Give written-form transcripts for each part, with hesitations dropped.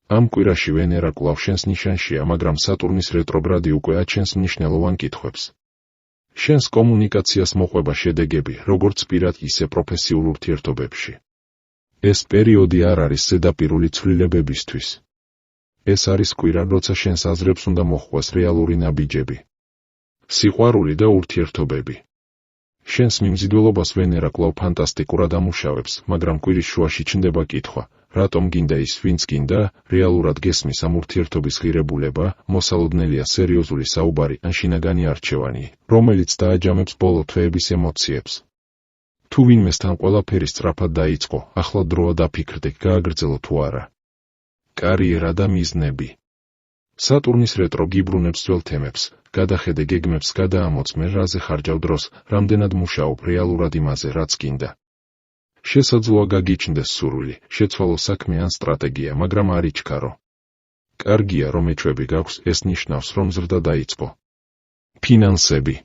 ამ კვირაში ვენერა კვლავ შენს ნიშანშია, მაგრამ სატურნის რეტროგრადი უკვე აჩენს მნიშვნელოვან კითხვებს. შენს კომუნიკაციას მოყვება შედეგები, როგორც პირად, ისე პროფესიულ ურთიერთობებში. ეს პერიოდი არ არის ზედაპირული ცვლილებებისთვის. ეს არის კვირა, როცა შენს აზრებს უნდა მოჰყვას რეალური ნაბიჯები, სიყვარული და ურთიერთობები. შენს მიმზიდველობას ვენერა კვლავ ფანტასტიკურად ამუშავებს, მაგრამ კვირის შუაში ჩნდება კითხვა, რატომ გინდა ის, ვინც გინდა, რეალურად გესმის ამ ურთიერთობის ღირებულება, მოსალოდნელია სერიოზული საუბარი ან შინაგანი არჩევანი, რომელიც დააჯამებს ბოლო თვეების ემოციებს. თუ ვინმესთან ყველაფერი სწრაფად დაიწყო, ახლა დროა დაფიქრდე, გააგრძელო თუ არა. კარიერა და მიზნები. სატურნის რეტრო გიბრუნებს ძველ თემებს, გადახედე გეგმებს, გადაამოწმე, რაზე ხარჯავ დროს, რამდენად მუშაობ რეალურად იმაზე, რაც გინდა. შესაძლოა გაგიჩნდეს სურვილი, შეცვალო საქმე ან სტრატეგია, მაგრამ არ იჩქარო. კარგია, რომ ეჭვები გაქვს, ეს ნიშნავს, რომ ზრდა დაიწყო. ფინანსები.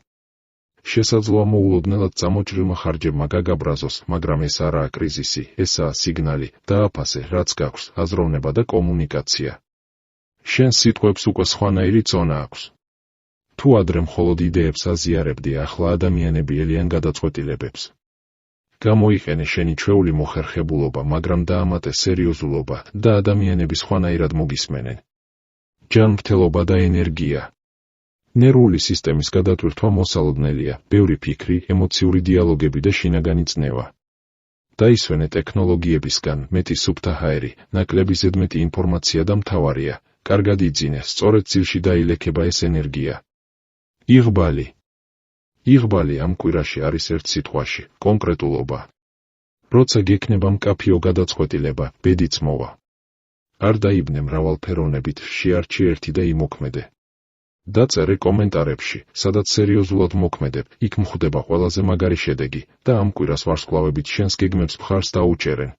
შესაძლოა მოულოდნელად წამოჭრილმა ხარჯებმა გაგაბრაზოს, მაგრამ ეს არაა კრიზისი, ესაა სიგნალი, დააფასე, რაც გაქვს, აზროვნება და კომუნიკაცია. შენს სიტყვებს უკვე სხვანაირი წონა აქვს. თუ ადრე მხოლოდ იდეებს აზიარებდი, ახლა ადამიანები ელიან გადაწყვეტილებებს. გამოიყენე შენი ჩვეული მოხერხებულობა, მაგრამ დაამატე სერიოზულობა და ადამიანები სხვანაირად მოგისმენენ. ჯანმრთელობა და ენერგია. ნერვული სისტემის გადატვირთვა მოსალოდნელია, ბევრი ფიქრი, ემოციური დიალოგები და შინაგანი წნევა. დაისვენე ტექნოლოგიებისგან, მეტი სუფთა ჰაერი, ნაკლები ზედმეტი ინფორმაცია და მთავარია, კარგად იძინე, სწორედ ძილში დაილექება ეს ენერგია. იღბალი. იღბალი ამ კვირაში არის ერთ სიტყვაში, კონკრეტულობა. როცა გექნება მკაფიო გადაწყვეტილება, ბედიც მოვა. არ დაიბნე მრავალფეროვნებით, შეარჩი ერთი და იმოქმედე. დაწერე კომენტარებში, სადაც სერიოზულად მოქმედებ, იქ მხვდება ყველაზე მაგარი შედეგი და ამ კვირას ვარსკვლავებით შენს გეგმებს მხარს დაუჭერენ.